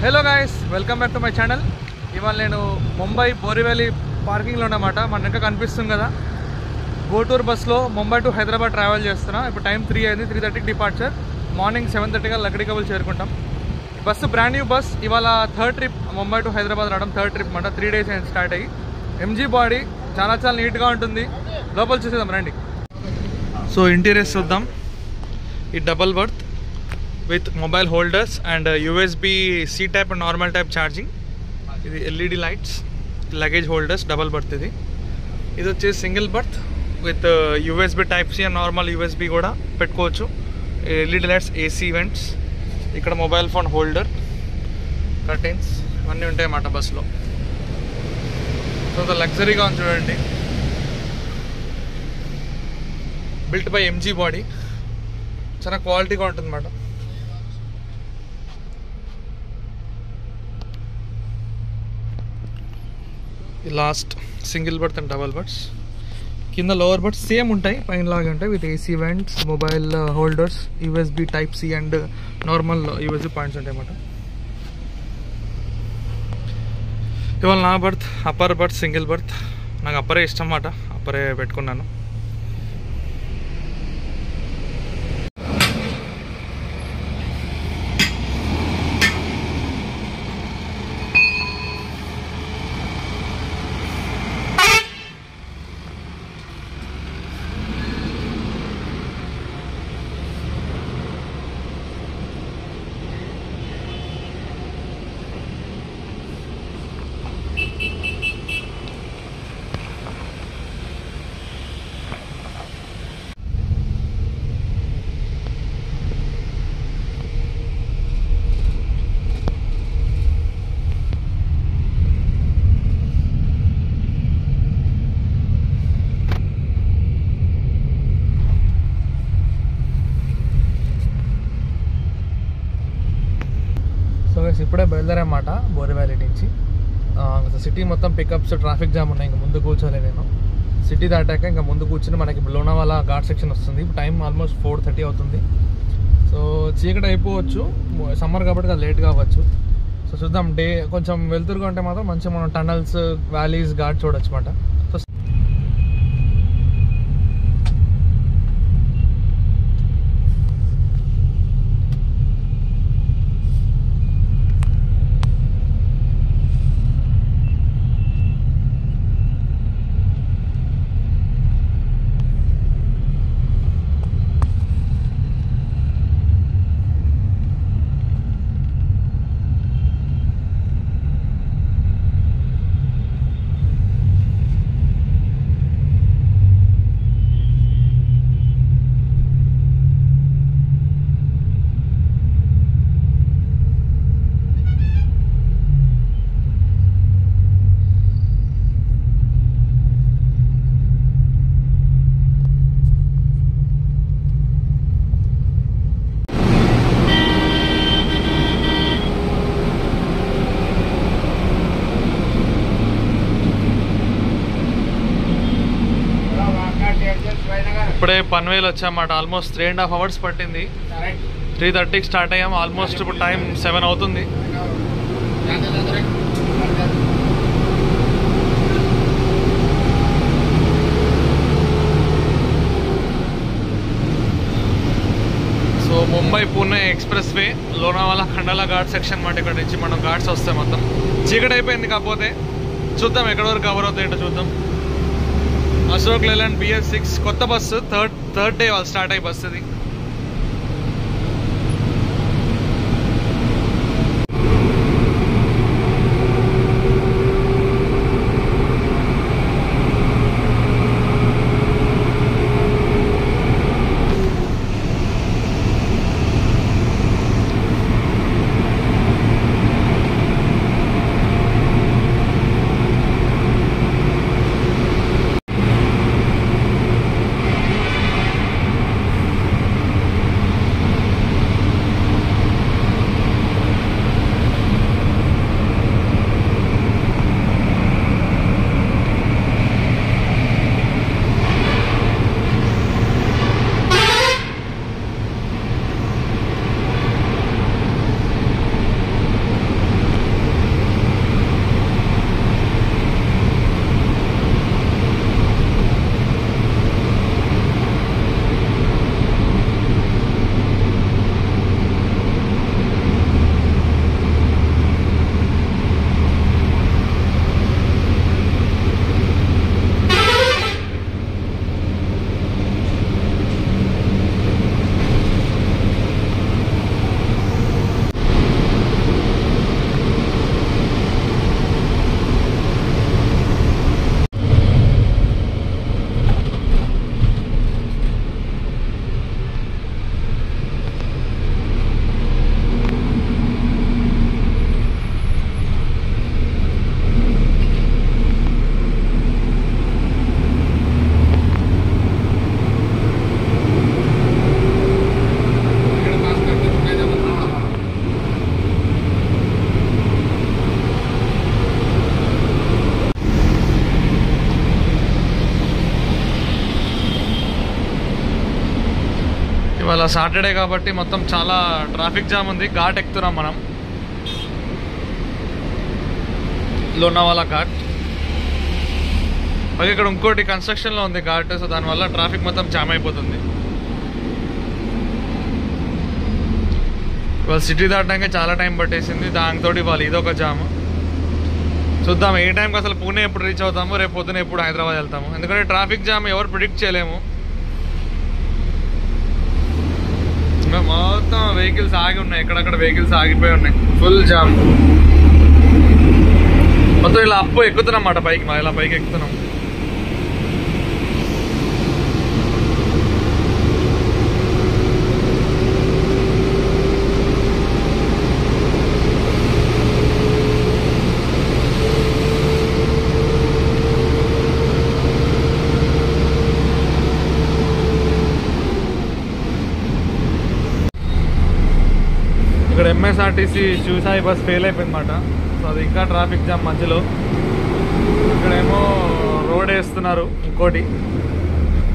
Hello guys, welcome back to my channel. ఇవాళ నేను ముంబై బోరివెలి పార్కింగ్లో ఉన్నమాట. మన ఇంకా కనిపిస్తుంది కదా, గోటూర్ బస్లో ముంబై టు హైదరాబాద్ ట్రావెల్ చేస్తున్నా. ఇప్పుడు టైం 3 అయింది, 3:30కి డిపార్చర్. మార్నింగ్ 7:30 లక్డీ కబుల్ చేరుకుంటాం. Bus brand new bus. ఇవాళ third trip Mumbai to Hyderabad రావడం, థర్డ్ ట్రిప్ అన్నమాట. 3 days అయింది స్టార్ట్ అయ్యి. ఎంజీ బాడీ చాలా నీట్గా ఉంటుంది. లోపల చూసేద్దాం రండి. సో ఇంటీరియర్స్ చూద్దాం. ఈ double birth with mobile holders and USB C type and normal type charging. ఇది LED lights, luggage holders, double berth. ఇది వచ్చేసి single birth with USB type C and normal USB కూడా పెట్టుకోవచ్చు. LED lights, AC vents, ఇక్కడ mobile phone holder, curtains అన్నీ ఉంటాయి అన్నమాట బస్సులో. సో లగ్జరీగా ఉంది చూడండి. బిల్ట్ బై MG బాడీ, చాలా క్వాలిటీగా ఉంటుంది అన్నమాట. Last single birth and double births. కింద లోవర్ బర్త్ సేమ్ ఉంటాయి, పైన లాగా ఉంటాయి with AC vents, mobile holders, USB type C and normal USB points ఉంటాయి అన్నమాట. ఇవాళ నా birth upper birth, single birth. నాకు అప్పరే ఇష్టం అన్నమాట, అప్పరే పెట్టుకున్నాను. ఇప్పుడే బయలుదేరమాట బోరివెలి నుంచి. సిటీ మొత్తం పికప్స్, ట్రాఫిక్ జామ్ ఉన్నాయి. ఇంకా ముందు కూర్చోలే నేను. సిటీ దాటాక ఇంకా ముందు కూర్చుని మనకి లోనావాలా ఘాట్ సెక్షన్ వస్తుంది. ఇప్పుడు టైం ఆల్మోస్ట్ 4:30 అవుతుంది. సో చీకటి అయిపోవచ్చు, సమ్మర్ కాబట్టి అది లేట్గా అవ్వచ్చు. సో చూద్దాం. డే కొంచెం వెలుతురుగా ఉంటే మాత్రం మంచిగా మనం టనల్స్, వ్యాలీస్, ఘాట్ చూడొచ్చు అన్నమాట. సో ఇప్పుడే పన్వేల్ వచ్చామాట. ఆల్మోస్ట్ 3.5 hours పట్టింది. 3:30కి స్టార్ట్ అయ్యాము. ఆల్మోస్ట్ ఇప్పుడు టైం 7 అవుతుంది. So Mumbai Pune express way, Lonavala Khandala ghat section మాట. ఇక్కడ నుంచి మనం ఘాట్స్ వస్తాయి. మొత్తం చీకటి అయిపోయింది, కాకపోతే చూద్దాం ఎక్కడి వరకు కవర్ అవుతాయి ఏంటో చూద్దాం. అశోక్ లేలాండ్ BS6 కొత్త బస్సు, థర్డ్ డే వాళ్ళు స్టార్ట్ అయ్యి బస్సు. ఇది ఇవాళ సాటర్డే కాబట్టి మొత్తం చాలా ట్రాఫిక్ జామ్ ఉంది. ఘాట్ ఎక్కుతున్నాం మనం, లోనావాలా ఘాట్. అలాగే ఇక్కడ ఇంకోటి కన్స్ట్రక్షన్లో ఉంది ఘాట్, సో దానివల్ల ట్రాఫిక్ మొత్తం జామ్ అయిపోతుంది. ఇవాళ సిటీ దాటడానికి చాలా టైం పట్టేసింది, దానితో ఇవాళ ఇదొక జామ్. చూద్దాం ఏ టైంకి అసలు పూణే ఎప్పుడు రీచ్ అవుతాము, రేపు పొద్దున ఎప్పుడు హైదరాబాద్ వెళ్తాము. ఎందుకంటే ట్రాఫిక్ జామ్ ఎవరు ప్రిడిక్ట్ చేయలేము. మొత్తం వెహికల్స్ ఆగి ఉన్నాయి, ఎక్కడక్కడ వెహికల్స్ ఆగిపోయి ఉన్నాయి, ఫుల్ జామ్. మొత్తం ఇలా అప్పు ఎక్కుతున్నాం అన్నమాట పైకి, ఇలా పైకి ఎక్కుతున్నాం. ఇక్కడ ఎంఎస్ఆర్టీసీ శివసాయి బస్ ఫెయిల్ అయిపోయింది అన్నమాట. సో అది ఇంకా ట్రాఫిక్ జామ్ మధ్యలో. ఇక్కడేమో రోడ్ వేస్తున్నారు, ఇంకోటి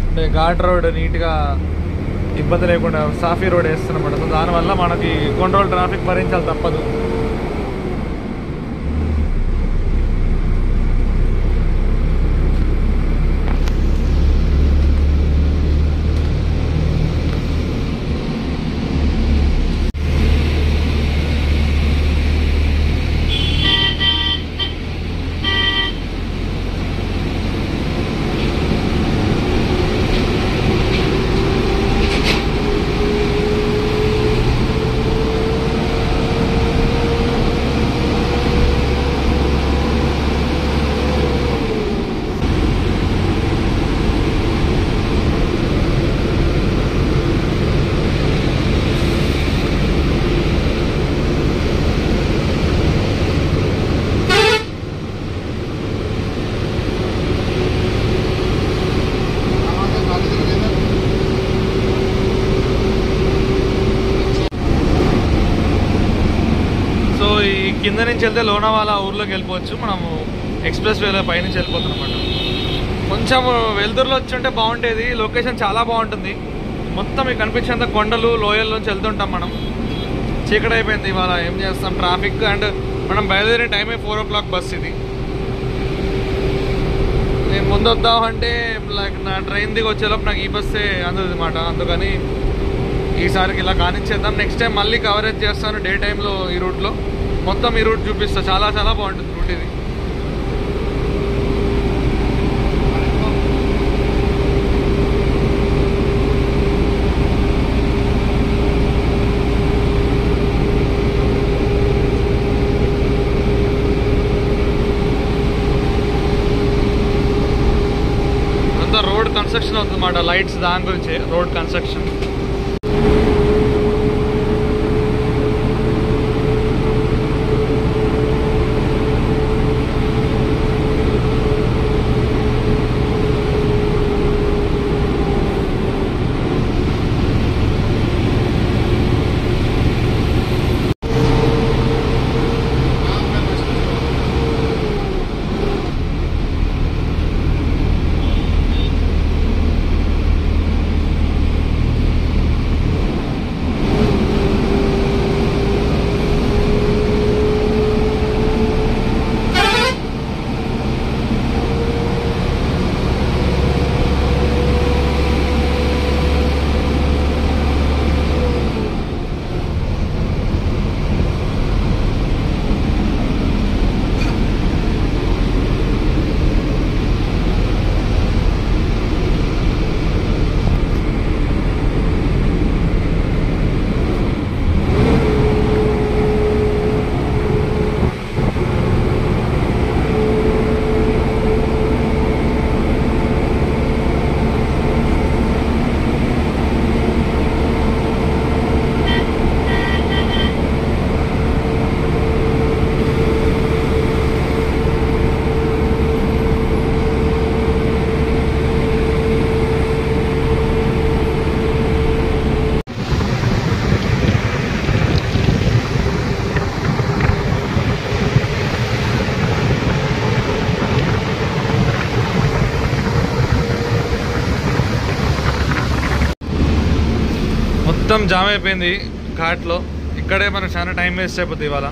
అంటే ఘాట్ రోడ్ నీట్గా ఇబ్బంది లేకుండా సాఫీ రోడ్ వేస్తున్నమాట. సో దానివల్ల మనకి కొన్ని రోజులు ట్రాఫిక్ భరించాలి తప్పదు. కింద నుంచి వెళ్తే లోనావాలా ఊర్లోకి వెళ్ళిపోవచ్చు. మనము ఎక్స్ప్రెస్ వేలో పైనుంచి వెళ్ళిపోతున్నాం అన్నమాట. కొంచెం వెలుతురులో వచ్చి ఉంటే బాగుండేది, లొకేషన్ చాలా బాగుంటుంది. మొత్తం మీకు కనిపించేంత కొండలు లోయల్లోంచి వెళ్తుంటాం మనం. చీకటి అయిపోయింది ఇవాళ, ఏం చేస్తాం ట్రాఫిక్. అండ్ మనం బయలుదేరే టైమే 4 o'clock బస్ ఇది. నేను ముందు వద్దామంటే లైక్ నా ట్రైన్ దిగి వచ్చేలోపు నాకు ఈ బస్సే అందదు అన్నమాట. అందుకని ఈసారికి ఇలా కానిచ్చేద్దాం. నెక్స్ట్ టైం మళ్ళీ కవరేజ్ చేస్తాను డే టైంలో ఈ రూట్లో. మొత్తం ఈ రూట్ చూపిస్తా, చాలా చాలా బాగుంటుంది రూట్ ఇది. అంతా రోడ్ కన్స్ట్రక్షన్ అవుతుందన్నమాట, లైట్స్ దాని గురించి రోడ్ కన్స్ట్రక్షన్. మొత్తం జామ్ అయిపోయింది ఘాట్లో. ఇక్కడే మనకు చాలా టైం వేస్ట్ అయిపోతుంది ఇవాళ.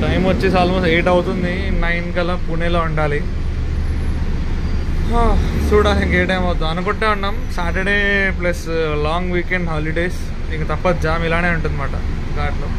టైం వచ్చేసి ఆల్మోస్ట్ 8 అవుతుంది. 9 కల్లా పూణేలో ఉండాలి. చూడాలి ఇంకే టైం అవుతుంది. అనుకుంటే ఉన్నాం Saturday plus long weekend holidays, ఇంక తప్పదు జామ్ ఇలానే ఉంటుంది అన్నమాట ఘాట్లో.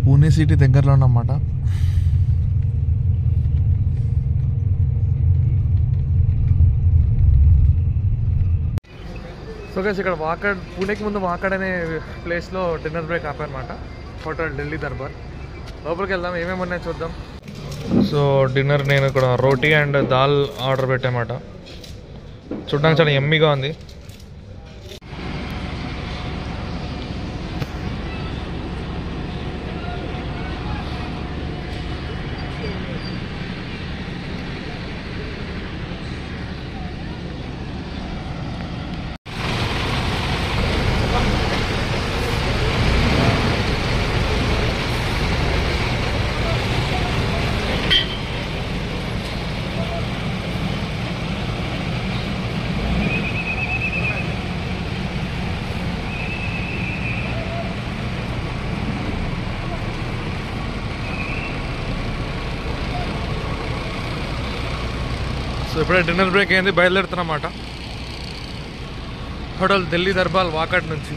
పూణే సిటీ దగ్గరలో ఉన్నమాట. సో గైస్ ఇక్కడ వాకడ్, పూణేకి ముందు వాకడ్ అనే ప్లేస్లో డిన్నర్ బ్రేక్ ఆపారనమాట. హోటల్ ఢిల్లీ దర్బార్. లోపలికి వెళ్దాం, ఏమేమి ఉన్నాయో చూద్దాం. సో డిన్నర్ నేను ఇక్కడ రోటీ అండ్ దాల్ ఆర్డర్ పెట్టామాట. చూడడానికి చాలా యమ్మీగా ఉంది. సో ఇప్పుడే డిన్నర్ బ్రేక్ అయింది, బయలుదేరుతున్నమాట హోటల్ ఢిల్లీ దర్బార్ వాకడ్ నుంచి.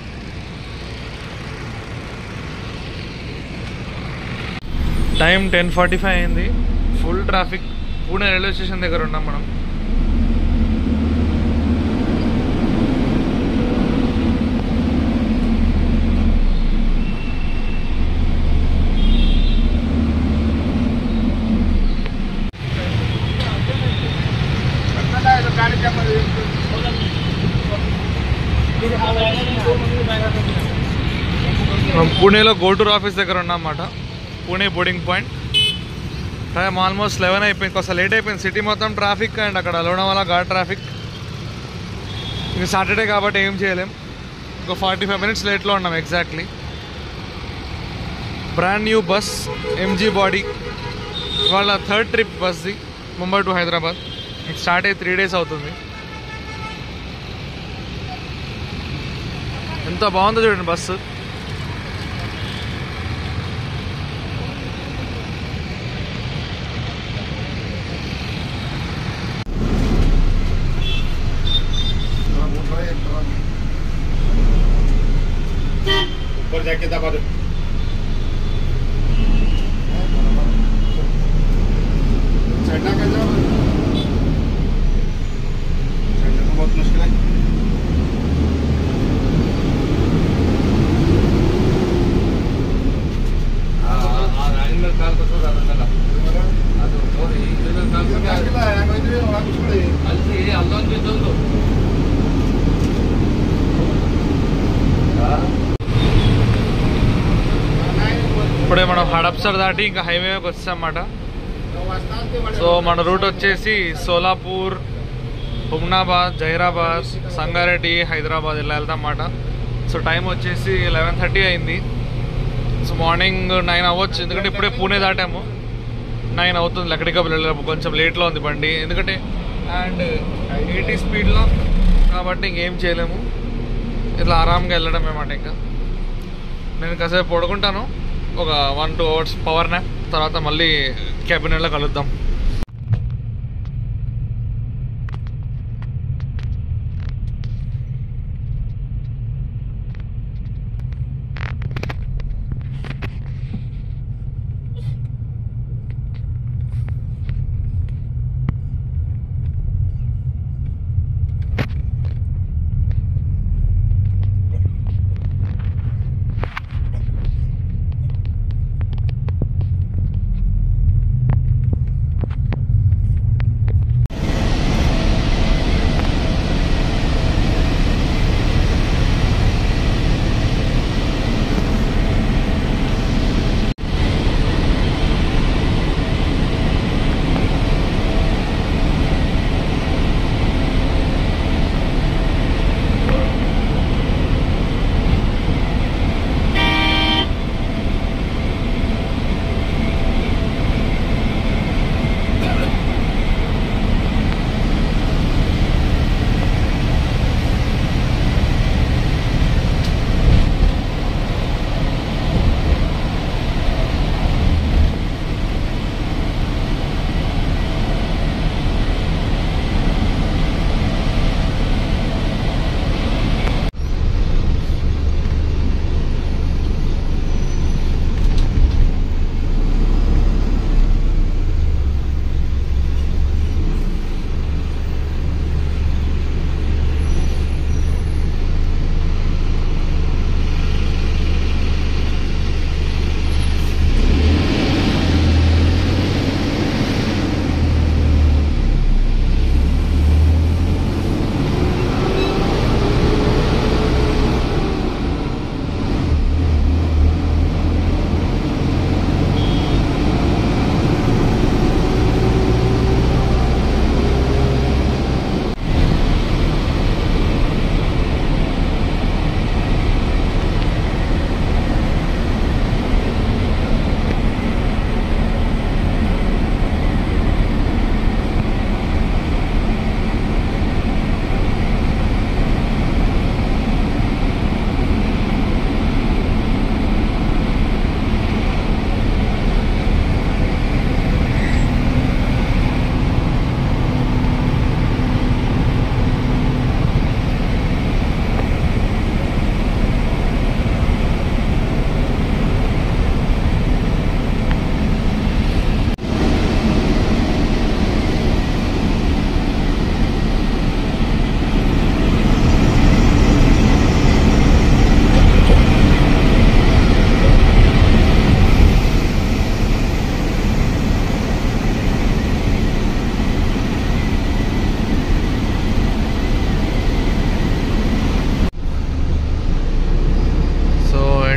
టైం 10:45 అయింది. Full traffic. Pune railway station దగ్గర ఉన్నాం మనం. మనం పూణేలో గోటూర్ ఆఫీస్ దగ్గర ఉన్నామన్నమాట. Pune boarding point. Time almost 11 అయిపోయింది. కొంచెం లేట్ అయిపోయింది. సిటీ మొత్తం ట్రాఫిక్ అండ్ అక్కడ లోనావాలా ఘాట్ ట్రాఫిక్. ఇంక సాటర్డే కాబట్టి ఏం చేయలేం. ఇంకో 45 మినిట్స్ లేట్లో ఉన్నాం exactly. Brand new bus MG body. వాళ్ళ 3rd ట్రిప్ బస్ది ముంబై టు హైదరాబాద్. స్టార్ట్ అయ్యి 3 డేస్ అవుతుంది. ఎంత బాగుందో చూడండి బస్సు. ऊपर जाके दबा दो. चढ़ना कैसा? चढ़ने में बहुत मुश्किल है. राजेंद्र काल को तो राजेंद्र ಅದು ನೋಡಿ ಇದನ್ನ ಕಾಲ್ಸಿಲ್ಲ ಯಾಕಂದ್ರೆ ಒಳಗೆ ಅಲ್ಲಿ ಅಲ್ಲೊಂದು ಇದೊಂದು ఇప్పుడే మనం హడప్సర్ దాటి ఇంకా హైవేకి వచ్చామన్నమాట. సో మన రూట్ వచ్చేసి సోలాపూర్, హుమ్నాబాద్, జైరాబాద్, సంగారెడ్డి, హైదరాబాద్ ఇలా వెళ్తాం అన్నమాట. సో టైం వచ్చేసి 11:30 అయింది. సో మార్నింగ్ 9 అవ్వచ్చు, ఎందుకంటే ఇప్పుడే పూణే దాటాము. 9 అవుతుంది. లక్కడికబుల్ వెళ్ళాము. కొంచెం లేట్లో ఉంది బండి, ఎందుకంటే అండ్ 80 స్పీడ్లో కాబట్టి ఇంకేం చేయలేము. ఇట్లా ఆరాంగా వెళ్ళడం అన్నమాట. ఇంకా నేను కాసేపు పడుకుంటాను, ఒక 1-2 అవర్స్ పవర్ న్యాప్. తర్వాత మళ్ళీ క్యాబినెట్లో కలుద్దాం.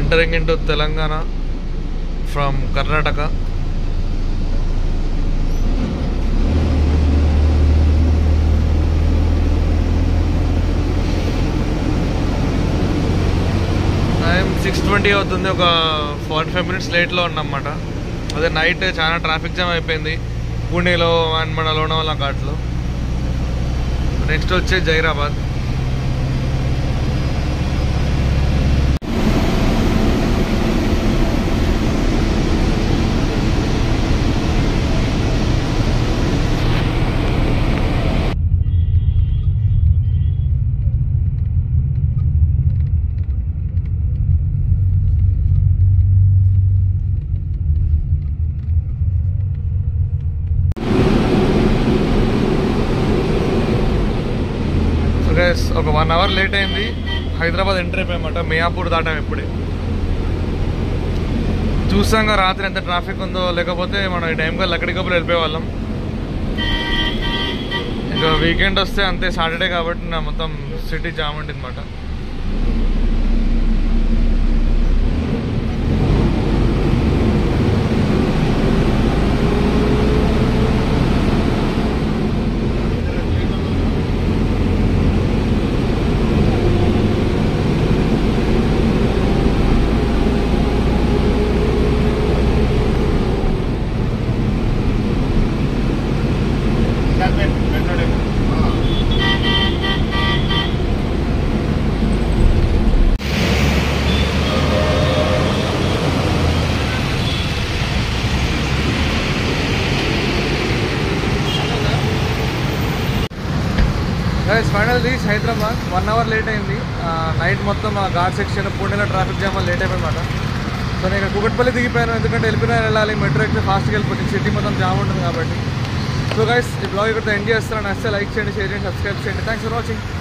Entering into Telangana from Karnataka. Time 6:20 అవుతుంది. ఒక 45 మినిట్స్ లేట్లో ఉన్నమాట. అదే నైట్ చాలా ట్రాఫిక్ జామ్ అయిపోయింది పూణేలో అండ్ మన లోనావాలా ఘాట్లో. నెక్స్ట్ వచ్చే జైరాబాద్. ఒక 1 అవర్ లేట్ అయింది. హైదరాబాద్ ఎంటర్ అయిపోయామన్నమాట. మియాపూర్ దాటాం ఇప్పుడే. చూసాంగా రాత్రి ఎంత ట్రాఫిక్ ఉందో, లేకపోతే మనం ఈ టైంకి ఎక్కడికప్పుడు వెళ్ళిపోయేవాళ్ళం. ఇంకా వీకెండ్ వస్తే అంతే, సాటర్డే కాబట్టి నా మొత్తం సిటీ జామ్ ఉంటుంది అనమాట. Final reach Hyderabad. 1 hour late అయింది. నైట్ మొత్తం ఆ ఘాట్ సెక్షన్ పూణేలో ట్రాఫిక్ జామ్ లేట్ అయిపోయిందన్నమాట. సో నేను కూకట్పల్లి దిగిపోయాను, ఎందుకంటే వెళ్ళాలి. మెట్రో ఎక్కితే ఫాస్ట్గా వెళ్ళిపోతుంది, సిటీ మొత్తం జామ్ ఉంటుంది కాబట్టి. సో గైస్, ఈ బ్లాగ్ ఇక్కడ ఎండ్ చేస్తున్నాను. నచ్చితే లైక్ చేయండి, షేర్ చేయండి, సబ్స్క్రైబ్ చేయండి. Thanks for watching.